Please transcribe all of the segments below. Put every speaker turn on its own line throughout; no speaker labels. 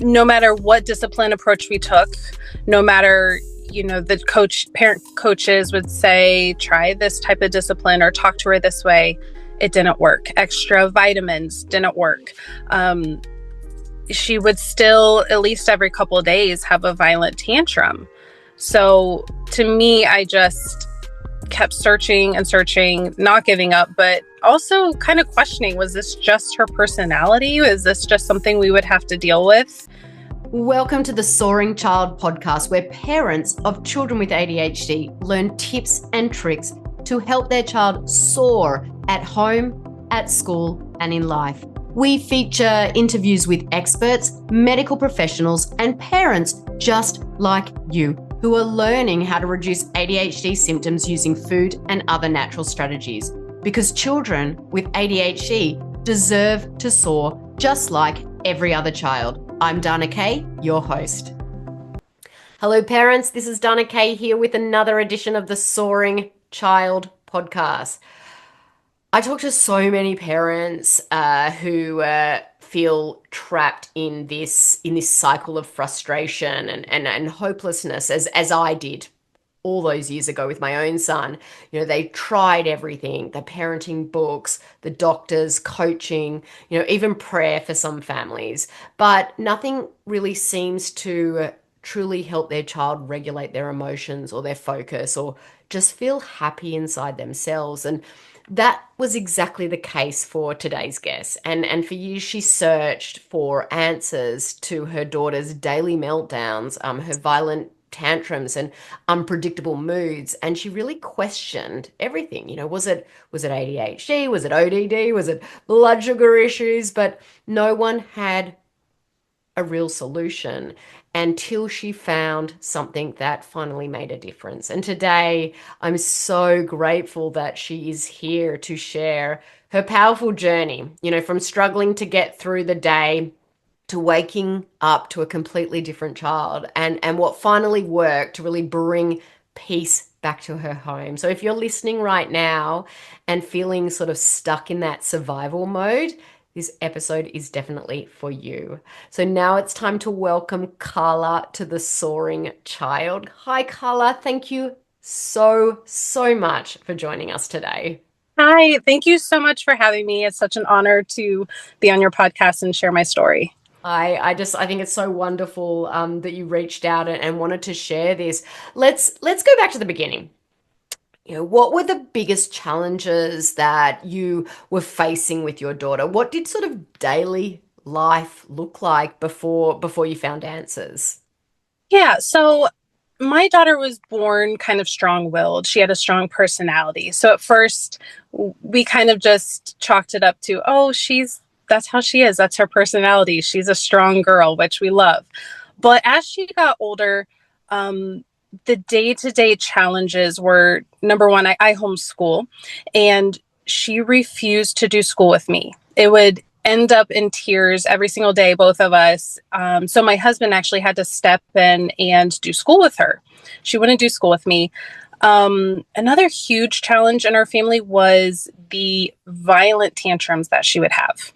no matter what discipline approach we took, no matter, the parent coaches would say, try this type of discipline or talk to her this way, it didn't work. Extra vitamins didn't work. She would still, at least every couple of days, have a violent tantrum. So to me, I just kept searching and searching, not giving up, but also kind of questioning, was this just her personality? Is this just something we would have to deal with?
Welcome to the Soaring Child podcast, where parents of children with ADHD learn tips and tricks to help their child soar at home, at school, and in life. We feature interviews with experts, medical professionals, and parents just like you who are learning how to reduce ADHD symptoms using food and other natural strategies. Because children with ADHD deserve to soar just like every other child. I'm Dana Kay, your host. Hello, parents. This is Dana Kay here with another edition of the Soaring Child podcast. I talk to so many parents who feel trapped in this cycle of frustration and hopelessness, as I did all those years ago with my own son. They tried everything, the parenting books, the doctors, coaching, even prayer for some families, but nothing really seems to truly help their child regulate their emotions or their focus or just feel happy inside themselves. And that was exactly the case for today's guest. And for years, she searched for answers to her daughter's daily meltdowns, her violent tantrums and unpredictable moods. And she really questioned everything. Was it ADHD? Was it ODD? Was it blood sugar issues? But no one had a real solution until she found something that finally made a difference. And today, I'm so grateful that she is here to share her powerful journey, from struggling to get through the day to waking up to a completely different child, and what finally worked to really bring peace back to her home. So if you're listening right now and feeling sort of stuck in that survival mode, this episode is definitely for you. So now it's time to welcome Karla to the Soaring Child. Hi, Karla. Thank you so much for joining us today.
Hi, thank you so much for having me. It's such an honor to be on your podcast and share my story.
I think it's so wonderful that you reached out and wanted to share this. Let's go back to the beginning. What were the biggest challenges that you were facing with your daughter? What did sort of daily life look like before you found answers?
Yeah, so my daughter was born kind of strong-willed. She had a strong personality. So at first, we kind of just chalked it up to, that's how she is. That's her personality. She's a strong girl, which we love. But as she got older, the day-to-day challenges were, number one, I homeschool, and she refused to do school with me. It would end up in tears every single day, both of us. So my husband actually had to step in and do school with her. She wouldn't do school with me. Another huge challenge in our family was the violent tantrums that she would have.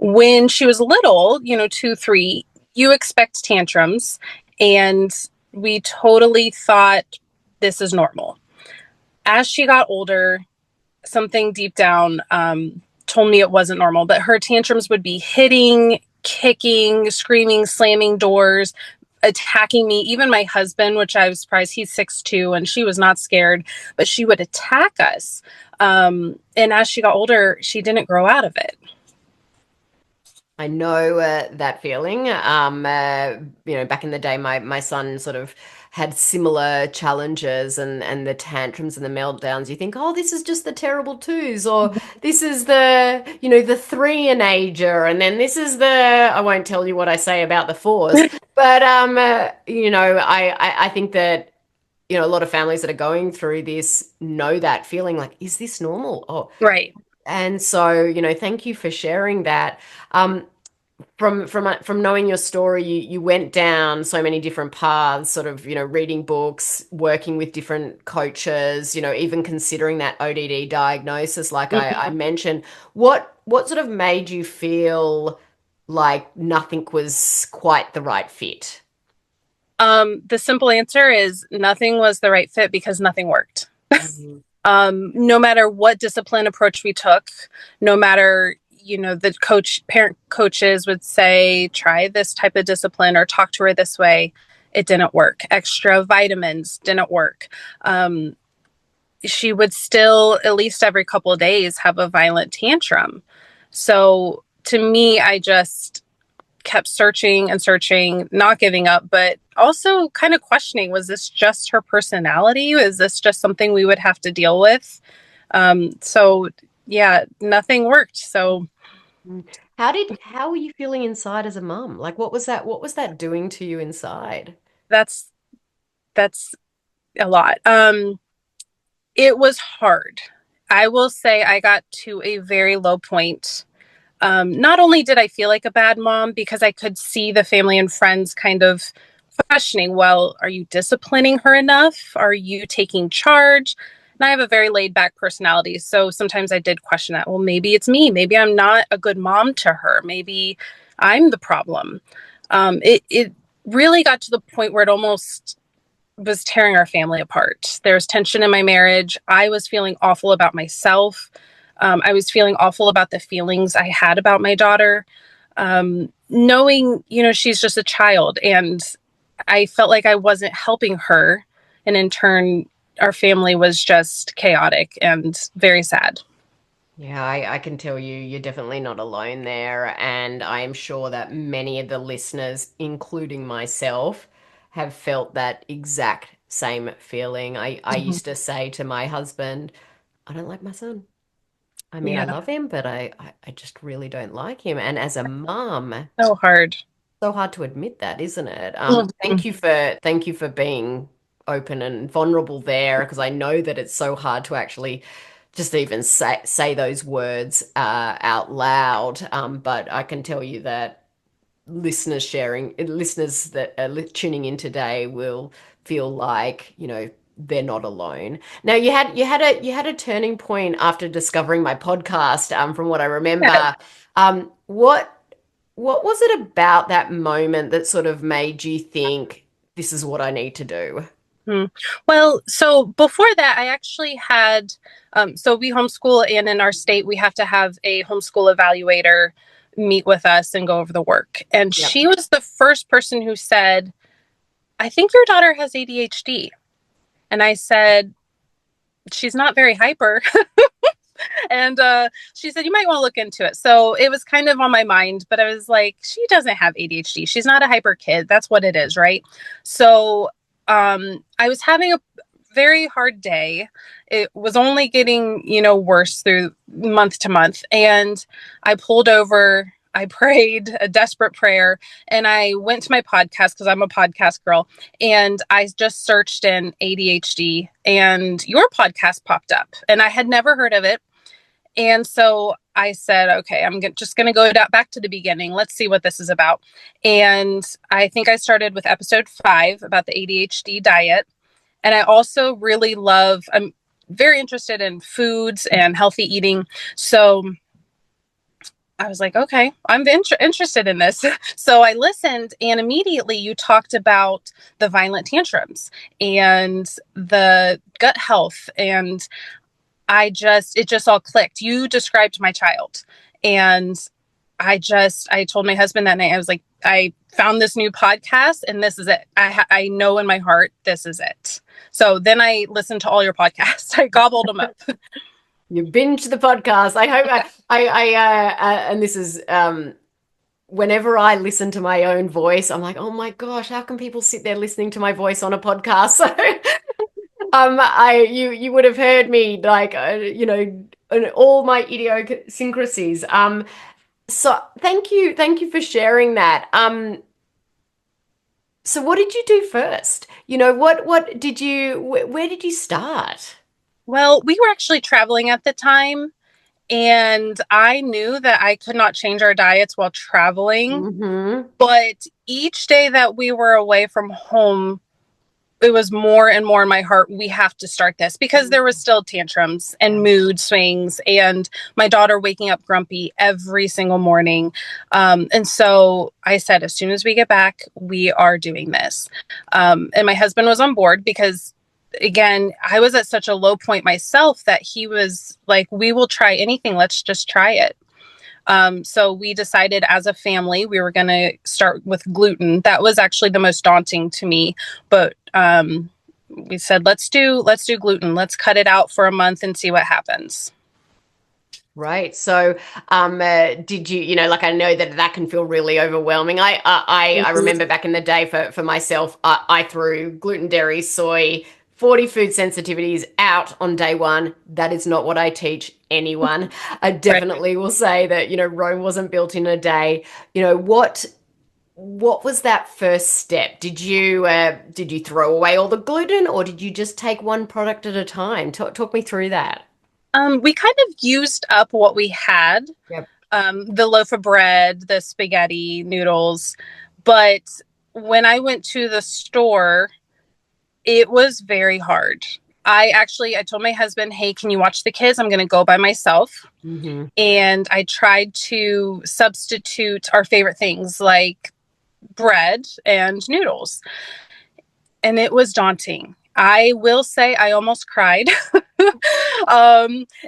When she was little, 2, 3, you expect tantrums, and we totally thought this is normal. As she got older, something deep down told me it wasn't normal, but her tantrums would be hitting, kicking, screaming, slamming doors, attacking me, even my husband, which I was surprised. He's 6'2", and she was not scared, but she would attack us. And as she got older, she didn't grow out of it.
I know that feeling. Back in the day, my son sort of had similar challenges and the tantrums and the meltdowns. You think, oh, this is just the terrible twos, or this is the 3-ager, and then this is I won't tell you what I say about the 4s, but I think that a lot of families that are going through this know that feeling, like, is this normal? Oh,
right.
And so, thank you for sharing that. From knowing your story, you went down so many different paths, sort of, reading books, working with different coaches, even considering that ODD diagnosis, like I mentioned. What sort of made you feel like nothing was quite the right fit?
The simple answer is nothing was the right fit because nothing worked.
Mhm.
No matter what discipline approach we took, no matter, the parent coaches would say, try this type of discipline or talk to her this way. It didn't work. Extra vitamins didn't work. She would still, at least every couple of days, have a violent tantrum. So to me, I just kept searching and searching, not giving up, but also kind of questioning, was this just her personality? Is this just something we would have to deal with? So yeah, nothing worked. So
Mm. How were you feeling inside as a mum? Like what was that doing to you inside?
that's that's a lot. It was hard. I will say I got to a very low point. Not only did I feel like a bad mom because I could see the family and friends kind of questioning, well, are you disciplining her enough? Are you taking charge? And I have a very laid back personality. So sometimes I did question that. Well, maybe it's me. Maybe I'm not a good mom to her. Maybe I'm the problem. It really got to the point where it almost was tearing our family apart. There was tension in my marriage. I was feeling awful about myself. I was feeling awful about the feelings I had about my daughter. Knowing, she's just a child, and I felt like I wasn't helping her. And in turn, our family was just chaotic and very sad.
Yeah, I can tell you, you're definitely not alone there. And I am sure that many of the listeners, including myself, have felt that exact same feeling. I
Mhm.
used to say to my husband, I don't like my son. I mean, I
Yeah,
love him, but I just really don't like him. And as a mom,
so hard.
so hard to admit that, isn't it?
Mhm.
Thank you for being open and vulnerable there, because I know that it's so hard to actually just even say those words out loud. But I can tell you that listeners that are tuning in today will feel like, they're not alone. Now you had a turning point after discovering my podcast, from what I
Yeah.
remember. What was it about that moment that sort of made you think this is what I need to do?
Hmm. Well, so before that, I actually had, so we homeschool, and in our state, we have to have a homeschool evaluator meet with us and go over the work. And
Yep.
she was the first person who said, I think your daughter has ADHD. And I said, she's not very hyper. And she said, you might want to look into it. So it was kind of on my mind, but I was like, she doesn't have ADHD. She's not a hyper kid. That's what it is, right? So I was having a very hard day. It was only getting, worse through month to month. And I pulled over, I prayed a desperate prayer, and I went to my podcast because I'm a podcast girl. And I just searched in ADHD, and your podcast popped up. And I had never heard of it. And so I said, okay, just going to go back to the beginning. Let's see what this is about. And I think I started with episode 5 about the ADHD diet. And I also I'm very interested in foods and healthy eating. So I was like, okay, I'm interested in this. So I listened, and immediately you talked about the violent tantrums and the gut health. And it just all clicked. You described my child. And I told my husband that night, I was like, I found this new podcast, and this is it. I know in my heart, this is it. So then I listened to all your podcasts. I gobbled them up.
You binge the podcast. I hope and this is whenever I listen to my own voice, I'm like, oh my gosh, how can people sit there listening to my voice on a podcast? So you would have heard me like all my idiosyncrasies. So thank you for sharing that. So what did you do first? What did you where did you start?
Well, we were actually traveling at the time, and I knew that I could not change our diets while traveling.
Hmm.
But each day that we were away from home, it was more and more in my heart, we have to start this, because there was still tantrums and mood swings and my daughter waking up grumpy every single morning. And so I said, as soon as we get back, we are doing this. And my husband was on board because, again, I was at such a low point myself that he was like, we will try anything. Let's just try it. So we decided as a family we were going to start with gluten. That was actually the most daunting to me, but we said let's do gluten. Let's cut it out for a month and see what happens.
Right. So, did you, like, I know that that can feel really overwhelming. I remember back in the day for myself, I threw gluten, dairy, soy, 40 food sensitivities out on day one. That is not what I teach anyone. I
Right.
definitely will say that, Rome wasn't built in a day. What was that first step? Did you throw away all the gluten, or did you just take one product at a time? Talk me through that.
We kind of used up what we had,
Yep.
the loaf of bread, the spaghetti noodles, but when I went to the store, it was very hard. I told my husband, hey, can you watch the kids? I'm going to go by myself.
Hmm.
And I tried to substitute our favorite things like bread and noodles. And it was daunting. I will say I almost cried.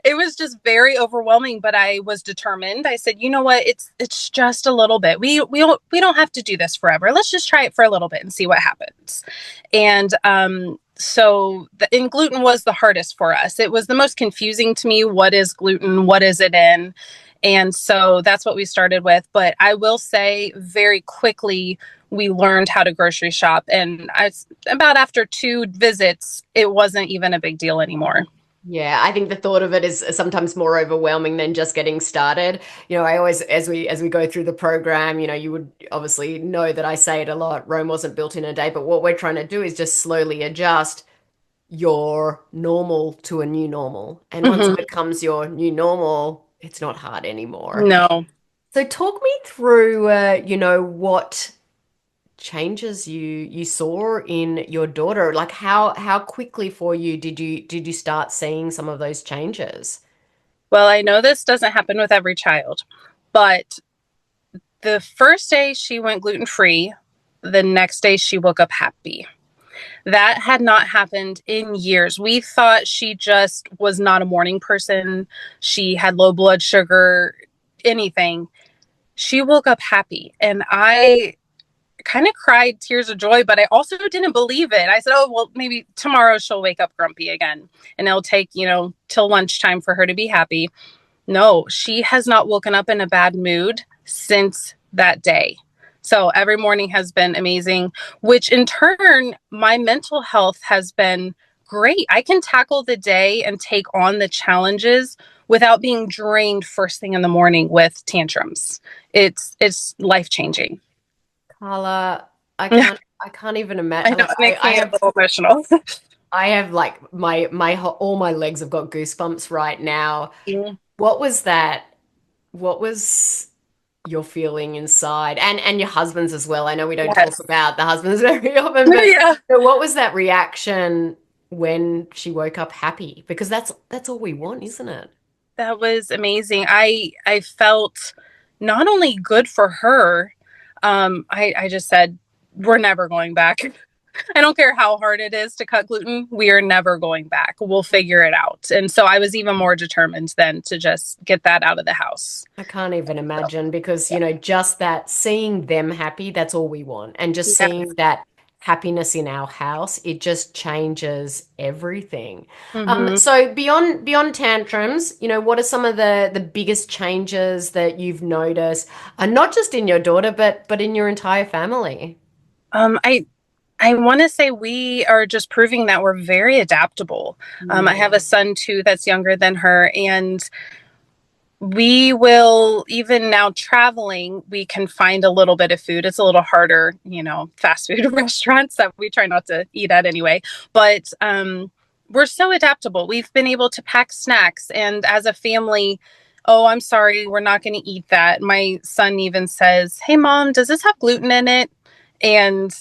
It was just very overwhelming, but I was determined. I said, you know what? It's just a little bit. We don't have to do this forever. Let's just try it for a little bit and see what happens. And and gluten was the hardest for us. It was the most confusing to me. What is gluten? What is it in? And so that's what we started with. But I will say very quickly, we learned how to grocery shop. And about after 2 visits, it wasn't even a big deal anymore.
Yeah, I think the thought of it is sometimes more overwhelming than just getting started. I always, as we go through the program, you would obviously know that I say it a lot. Rome wasn't built in a day, but what we're trying to do is just slowly adjust your normal to a new normal. And once it
Hmm.
becomes your new normal, it's not hard anymore.
No.
So talk me through, what changes you saw in your daughter. Like, how quickly for you did you start seeing some of those changes?
Well, I know this doesn't happen with every child, but the first day she went gluten free, the next day she woke up happy. That had not happened in years. We thought she just was not a morning person. She had low blood sugar, anything. She woke up happy. And I kind of cried tears of joy, but I also didn't believe it. I said, oh, well, maybe tomorrow she'll wake up grumpy again and it'll take, till lunchtime for her to be happy. No, she has not woken up in a bad mood since that day. So every morning has been amazing, which in turn, my mental health has been great. I can tackle the day and take on the challenges without being drained first thing in the morning with tantrums. It's life changing.
Carla, I
I
can't I can't even imagine.
know
Like,
it
I,
makes
I
me a
have
little emotional.
I have like all my legs have got goosebumps right now.
Mm.
What was that? What was your feeling inside? And your husband's as well. I know we don't talk
Yes.
about the husbands very often, but
Yeah.
what was that reaction when she woke up happy? Because that's all we want, isn't it?
That was amazing. I felt not only good for her, I just said, we're never going back. I don't care how hard it is to cut gluten. We are never going back. We'll figure it out. And so I was even more determined then to just get that out of the house.
I can't even imagine because, just that seeing them happy, that's all we want. And just
Yeah.
seeing that happiness in our house, it just changes everything.
Hmm.
So beyond tantrums, what are some of the biggest changes that you've noticed, and not just in your daughter, but in your entire family?
Um, I I want to say we are just proving that we're very adaptable. I have a son too that's younger than her, and we will, even now traveling, we can find a little bit of food. It's a little harder, fast food restaurants that we try not to eat at anyway. But we're so adaptable. We've been able to pack snacks, and as a family, oh, I'm sorry, we're not going to eat that. My son even says, hey, mom, does this have gluten in it? And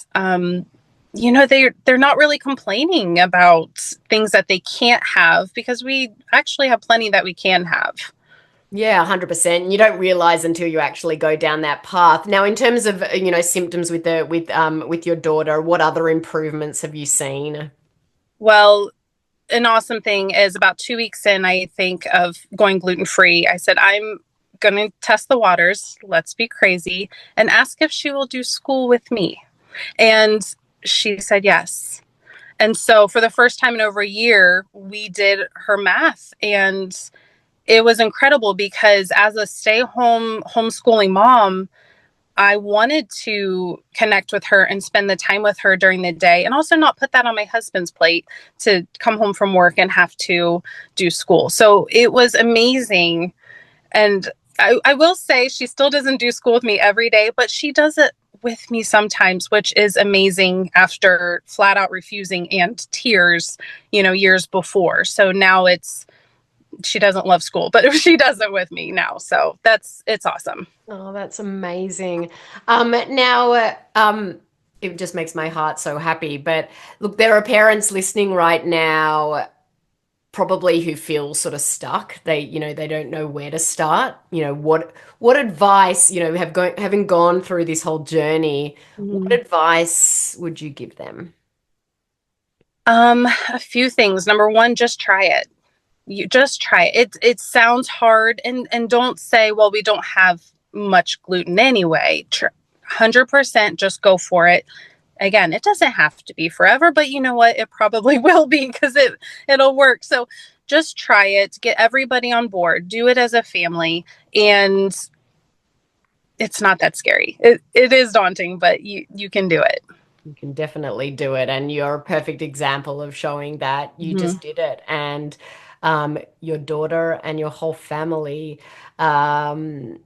they're not really complaining about things that they can't have because we actually have plenty that we can have.
Yeah, 100%. You don't realize until you actually go down that path. Now, in terms of, symptoms with your daughter, what other improvements have you seen?
Well, an awesome thing is about 2 weeks in, I think, of going gluten free, I said, I'm going to test the waters. Let's be crazy and ask if she will do school with me. And she said yes. And so for the first time in over a year, we did her math, and it was incredible because as a stay-home homeschooling mom, I wanted to connect with her and spend the time with her during the day and also not put that on my husband's plate to come home from work and have to do school. So it was amazing. And I will say she still doesn't do school with me every day, but she does it with me sometimes, which is amazing after flat out refusing and tears, years before. So now she doesn't love school, but she does it with me now. So it's awesome.
Oh, that's amazing. Now, it just makes my heart so happy. But look, there are parents listening right now, probably who feel sort of stuck. They don't know where to start. What advice, having gone through this whole journey, what
Mhm.
advice would you give them?
A few things. Number one, just try it. You just try it. It sounds hard, and don't say, well, we don't have much gluten anyway. 100% just go for it. Again, it doesn't have to be forever, but you know what? It probably will be because it'll work. So just try it, get everybody on board, do it as a family, and it's not that scary. It is daunting, but you can do it.
You can definitely do it. And you're a perfect example of showing that you
Mhm.
just did it. And your daughter and your whole family um,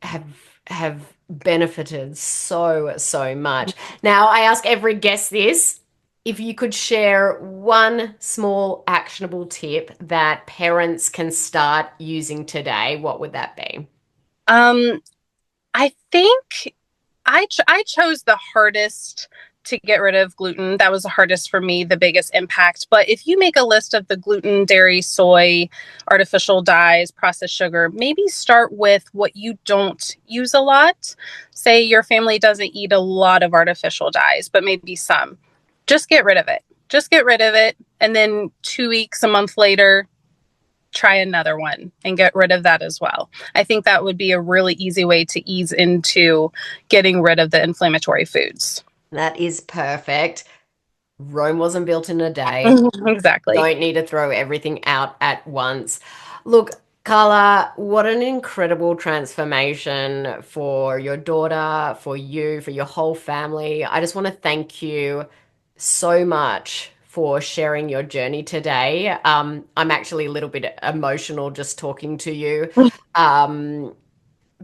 have have benefited so much. Now, I ask every guest this. If you could share one small actionable tip that parents can start using today, what would that be?
Um, I think I chose the hardest to get rid of gluten. That was the hardest for me, the biggest impact. But if you make a list of the gluten, dairy, soy, artificial dyes, processed sugar, maybe start with what you don't use a lot. Say your family doesn't eat a lot of artificial dyes, but maybe some. Just get rid of it. Just get rid of it. And then 2 weeks, a month later, try another one and get rid of that as well. I think that would be a really easy way to ease into getting rid of the inflammatory foods.
That is perfect. Rome wasn't built in a day.
Exactly.
Don't need to throw everything out at once. Look, Karla, what an incredible transformation for your daughter, for you, for your whole family. I just want to thank you so much for sharing your journey today. I'm actually a little bit emotional just talking to you. Um,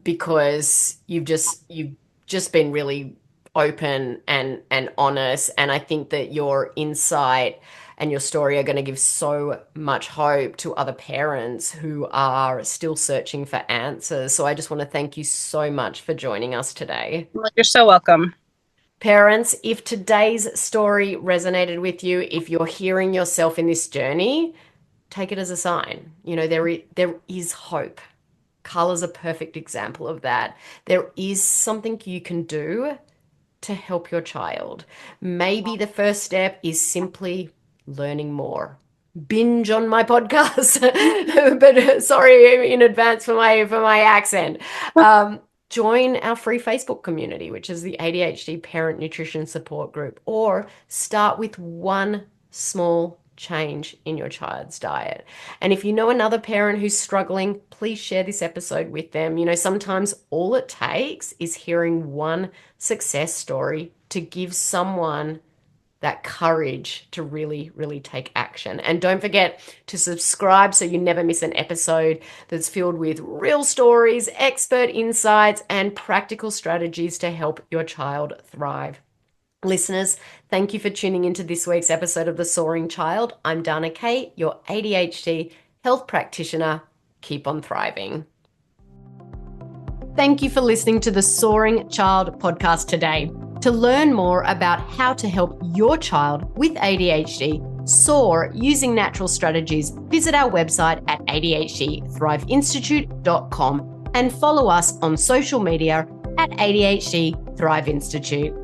because you've just been really open and honest, and I think that your insight and your story are going to give so much hope to other parents who are still searching for answers. So I just want to thank you so much for joining us today.
You're so welcome.
Parents, if today's story resonated with you, if you're hearing yourself in this journey, take it as a sign. There is hope. Karla's a perfect example of that. There is something you can do to help your child. Maybe the first step is simply learning more. Binge on my podcast, but sorry in advance for my accent. Join our free Facebook community, which is the ADHD Parent Nutrition Support Group, or start with one small change in your child's diet. And if you know another parent who's struggling, please share this episode with them. Sometimes all it takes is hearing one success story to give someone that courage to really, really take action. And don't forget to subscribe so you never miss an episode that's filled with real stories, expert insights, and practical strategies to help your child thrive. Listeners, thank you for tuning into this week's episode of The Soaring Child. I'm Dana Kate, your ADHD health practitioner. Keep on thriving. Thank you for listening to the Soaring Child podcast today. To learn more about how to help your child with ADHD soar using natural strategies, visit our website at adhdthriveinstitute.com and follow us on social media at ADHD Thrive Institute.